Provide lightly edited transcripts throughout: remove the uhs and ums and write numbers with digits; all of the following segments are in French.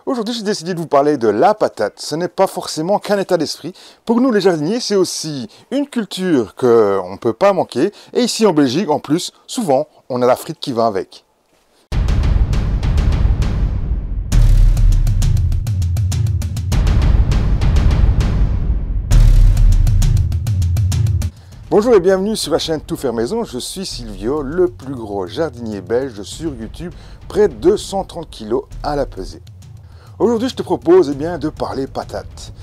Aujourd'hui, j'ai décidé de vous parler de la patate. Ce n'est pas forcément qu'un état d'esprit. Pour nous, les jardiniers, c'est aussi une culture qu'on ne peut pas manquer. Et ici en Belgique, en plus, souvent, on a la frite qui va avec. Bonjour et bienvenue sur la chaîne Tout faire maison. Je suis Silvio, le plus gros jardinier belge sur YouTube, près de 230 kg à la pesée. Aujourd'hui, je te propose de parler patates.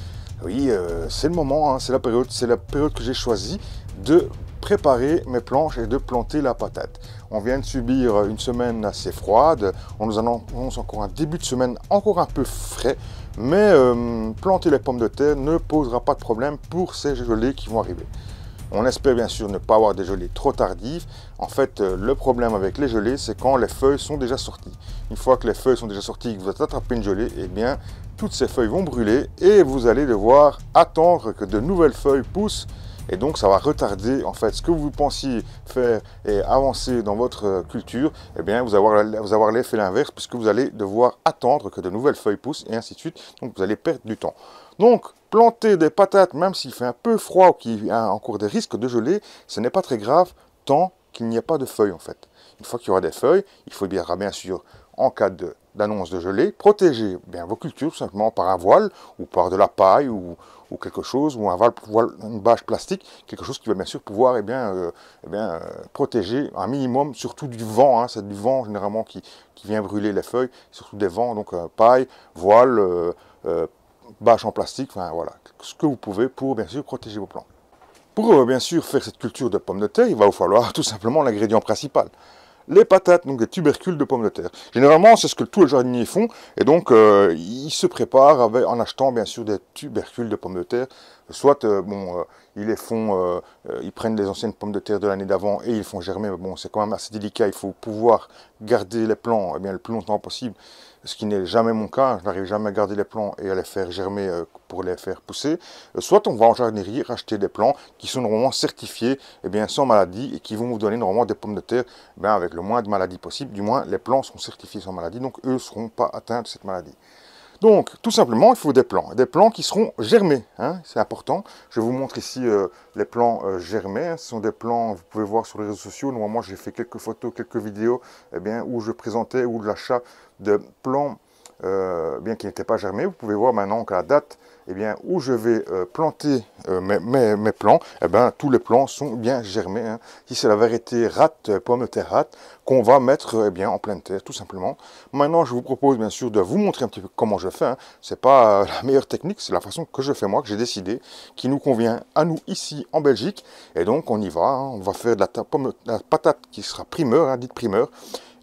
Oui, c'est le moment, c'est la période que j'ai choisi de préparer mes planches et de planter la patate. On vient de subir une semaine assez froide, on nous annonce encore un début de semaine encore un peu frais, mais planter les pommes de terre ne posera pas de problème pour ces gelées qui vont arriver. On espère bien sûr ne pas avoir des gelées trop tardives. En fait, le problème avec les gelées, c'est quand les feuilles sont déjà sorties. Une fois que les feuilles sont déjà sorties et que vous attrapez une gelée, eh bien, toutes ces feuilles vont brûler et vous allez devoir attendre que de nouvelles feuilles poussent. Et donc, ça va retarder en fait ce que vous pensiez faire et avancer dans votre culture. Eh bien, vous allez avoir l'effet l'inverse puisque vous allez devoir attendre que de nouvelles feuilles poussent et ainsi de suite. Donc, vous allez perdre du temps. Donc, planter des patates, même s'il fait un peu froid ou qu'il y a encore des risques de gelée, ce n'est pas très grave tant qu'il n'y a pas de feuilles en fait. Une fois qu'il y aura des feuilles, il faudra bien sûr, en cas d'annonce de gelée, protéger bien vos cultures tout simplement par un voile ou par de la paille ou quelque chose, ou un voile, une bâche plastique, quelque chose qui va bien sûr pouvoir protéger un minimum, surtout du vent, hein, c'est du vent généralement qui vient brûler les feuilles, surtout des vents, donc paille, voile, bâche en plastique, enfin voilà, ce que vous pouvez pour bien sûr protéger vos plantes. Pour bien sûr faire cette culture de pommes de terre, il va vous falloir tout simplement l'ingrédient principal. Les patates, donc des tubercules de pommes de terre. Généralement, c'est ce que tous les jardiniers font, et donc ils se préparent en achetant bien sûr des tubercules de pommes de terre. Soit, ils prennent les anciennes pommes de terre de l'année d'avant et ils les font germer, mais bon, c'est quand même assez délicat, il faut pouvoir garder les plants le plus longtemps possible, ce qui n'est jamais mon cas, je n'arrive jamais à garder les plants et à les faire germer pour les faire pousser. Soit on va en jardinerie racheter des plants qui sont normalement certifiés sans maladie et qui vont vous donner normalement des pommes de terre avec le moins de maladies possible, du moins les plants sont certifiés sans maladie, donc eux ne seront pas atteints de cette maladie. Donc, tout simplement, il faut des plants qui seront germés, hein, c'est important. Je vous montre ici les plants germés, hein. Ce sont des plants, vous pouvez voir sur les réseaux sociaux, normalement j'ai fait quelques photos, quelques vidéos, où je présentais ou de l'achat de plants qui n'étaient pas germés. Vous pouvez voir maintenant qu'à la date où je vais planter mes plants, tous les plants sont bien germés, hein. Si c'est la variété rate, pomme de terre rate, qu'on va mettre en pleine terre, tout simplement. Maintenant, je vous propose bien sûr de vous montrer un petit peu comment je fais, hein. C'est pas la meilleure technique, c'est la façon que je fais moi, que j'ai décidé, qui nous convient à nous ici en Belgique. Et donc on y va, hein. On va faire de la patate qui sera primeur, hein, dite primeur.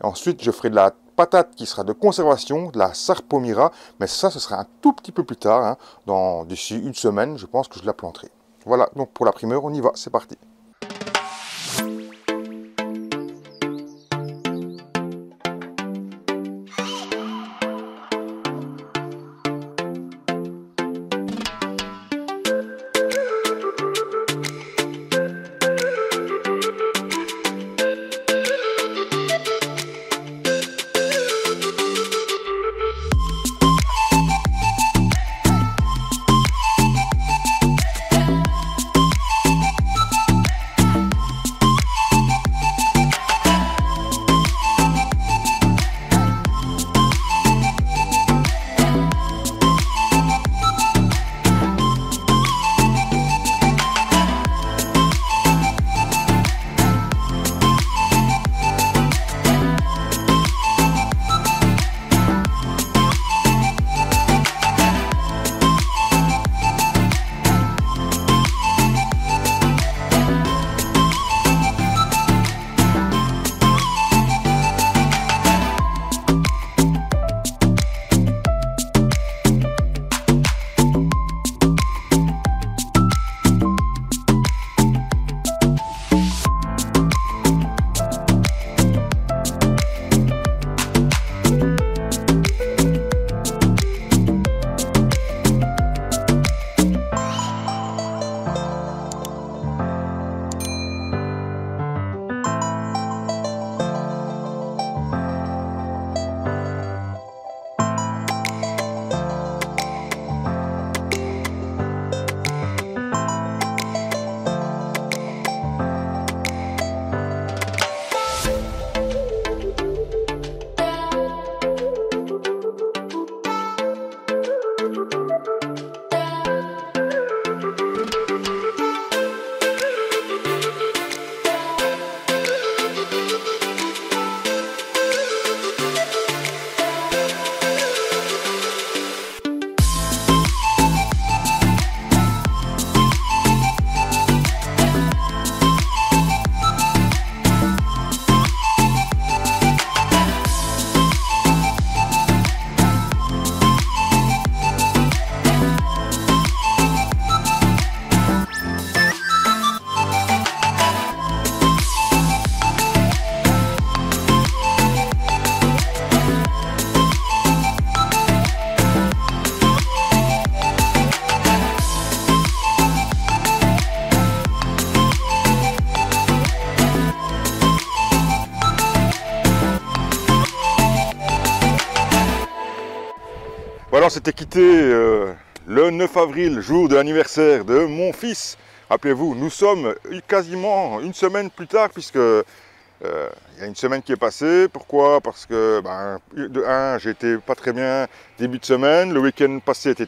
Et ensuite, je ferai de la patate qui sera de conservation, de la sarpomira, mais ça, ce sera un tout petit peu plus tard, hein, d'ici une semaine, je pense que je la planterai. Voilà, donc pour la primeur, on y va, c'est parti. Voilà, on s'était quitté le 9 avril, jour de l'anniversaire de mon fils. Rappelez-vous, nous sommes quasiment une semaine plus tard, puisque il y a une semaine qui est passée. Pourquoi? Parce que, de un, j'étais pas très bien début de semaine. Le week-end passé était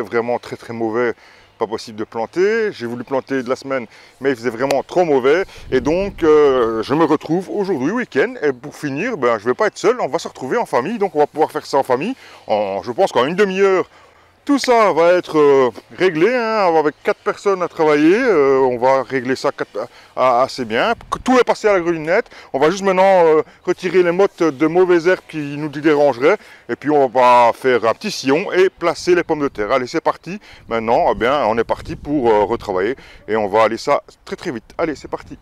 vraiment très mauvais. Pas possible de planter. J'ai voulu planter de la semaine, mais il faisait vraiment trop mauvais. Et donc, je me retrouve aujourd'hui, week-end. Et pour finir, je ne vais pas être seul. On va se retrouver en famille. Donc, on va pouvoir faire ça en famille. Je pense qu'en une demi-heure, tout ça va être réglé, hein, avec 4 personnes à travailler. On va régler ça assez bien. Tout est passé à la grelinette. On va juste maintenant retirer les mottes de mauvaises herbes qui nous dérangeraient. Et puis on va faire un petit sillon et placer les pommes de terre. Allez, c'est parti. Maintenant, on est parti pour retravailler. Et on va aller ça très vite. Allez, c'est parti.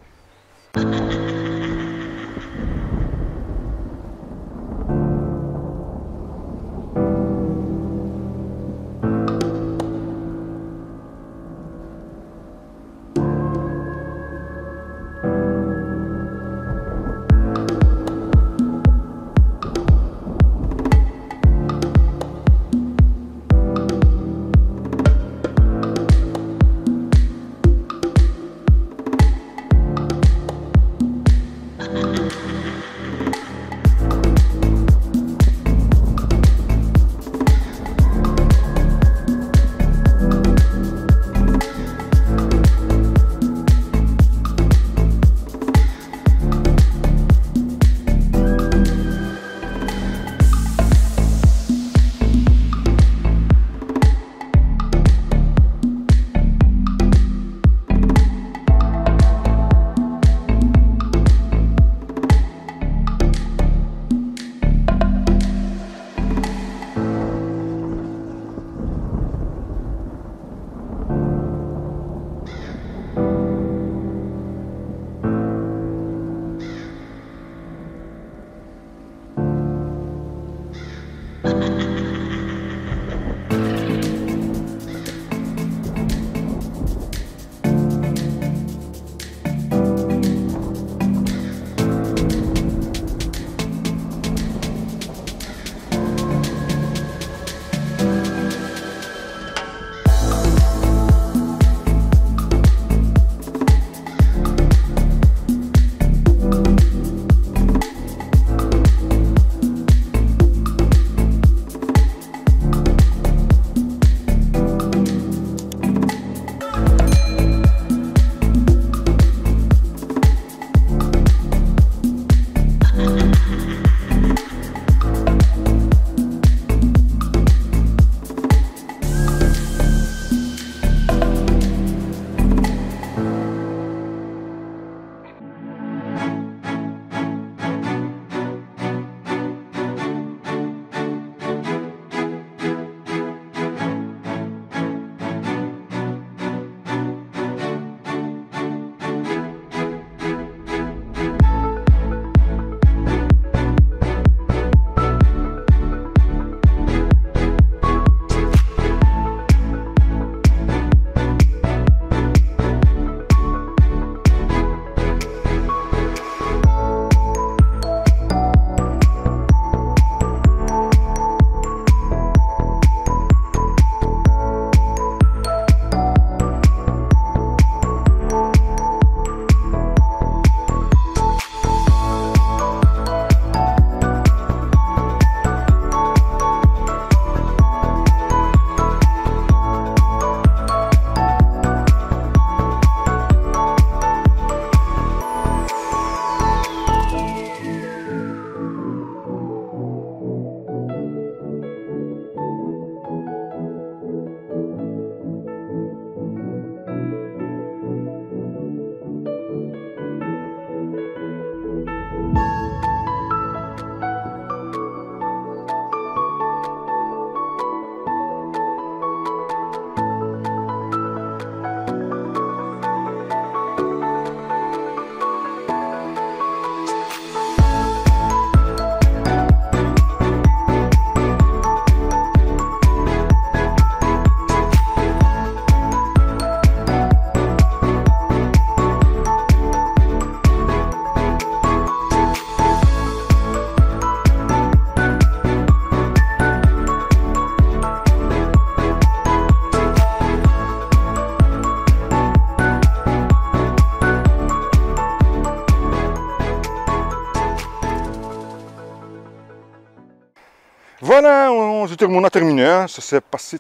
on a terminé, hein. Ça s'est passé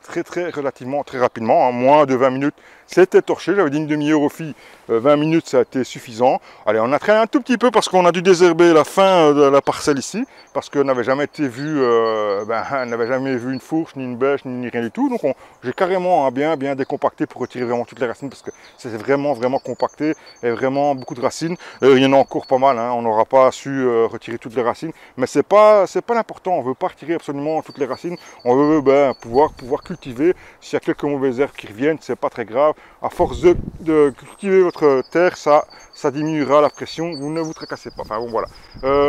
relativement très rapidement, hein. Moins de 20 minutes, c'était torché. J'avais dit une demi-heure aux filles, 20 minutes ça a été suffisant. Allez, on a traîné un tout petit peu parce qu'on a dû désherber la fin de la parcelle ici, parce qu'on n'avait jamais été vu, on n'avait jamais vu une fourche, ni une bêche, ni rien du tout. Donc j'ai carrément bien décompacté pour retirer vraiment toutes les racines, parce que c'est vraiment compacté et vraiment beaucoup de racines. Il y en a encore pas mal, hein. On n'aura pas su retirer toutes les racines, mais c'est pas l'important. On veut pas retirer absolument toutes les racines. On veut pouvoir cultiver. S'il y a quelques mauvaises herbes qui reviennent, c'est pas très grave. À force de cultiver votre terre, ça diminuera la pression. Vous ne vous tracassez pas. Enfin bon, voilà.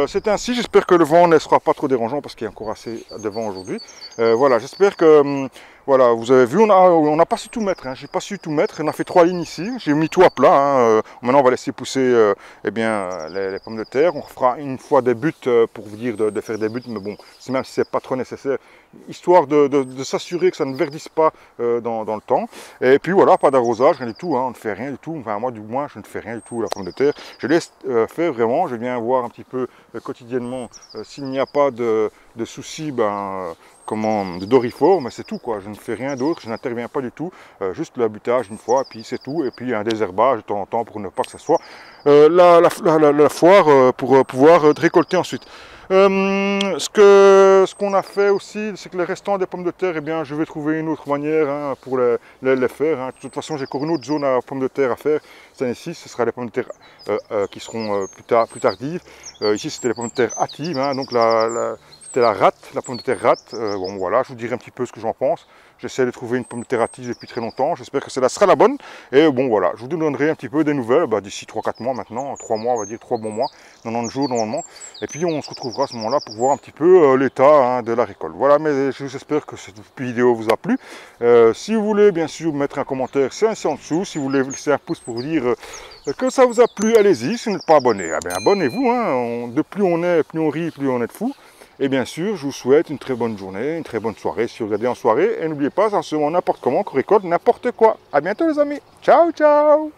C'est ainsi. J'espère que le vent ne sera pas trop dérangeant parce qu'il y a encore assez de vent aujourd'hui. Voilà, j'espère que voilà, vous avez vu, on n'a pas su tout mettre, hein. J'ai pas su tout mettre, on a fait 3 lignes ici, j'ai mis tout à plat, hein. Maintenant on va laisser pousser les pommes de terre, on fera une fois des buts pour vous dire de faire des buts, mais bon, même si c'est pas trop nécessaire, histoire de s'assurer que ça ne verdisse pas dans le temps. Et puis voilà, pas d'arrosage, rien du tout, hein. On ne fait rien du tout, enfin moi du moins je ne fais rien du tout la pomme de terre, je laisse faire vraiment, je viens voir un petit peu quotidiennement s'il n'y a pas de soucis, de dorifort, mais c'est tout quoi, je ne fais rien d'autre, je n'interviens pas du tout, juste le butage une fois, et puis c'est tout, et puis un désherbage de temps en temps pour ne pas que ce soit la foire pour pouvoir récolter ensuite. Ce qu'on a fait aussi, c'est que les restants des pommes de terre, je vais trouver une autre manière, hein, pour les faire, hein. De toute façon, j'ai encore une autre zone à pommes de terre à faire. Cette ici, ce sera les pommes de terre qui seront plus tardives. Ici, c'était les pommes de terre hâtives, hein, donc c'était la pomme de terre rate. Bon voilà, je vous dirai un petit peu ce que j'en pense. J'essaie de trouver une pomme de terre hâtive depuis très longtemps. J'espère que celle-là sera la bonne. Et bon voilà, je vous donnerai un petit peu des nouvelles d'ici 3-4 mois maintenant. 3 mois, on va dire 3 bons mois, 90 jours normalement. Et puis on se retrouvera à ce moment-là pour voir un petit peu l'état, hein, de la récolte. Voilà, mais j'espère que cette vidéo vous a plu. Si vous voulez bien sûr mettre un commentaire, c'est ici en dessous. Si vous voulez laisser un pouce pour vous dire que ça vous a plu, allez-y. Si vous n'êtes pas abonné, abonnez-vous, hein. De plus on est, plus on rit, plus on est de fou. Et bien sûr, je vous souhaite une très bonne journée, une très bonne soirée si vous regardez en soirée. Et n'oubliez pas, ça se vend n'importe comment, qu'on récolte n'importe quoi. A bientôt les amis. Ciao, ciao.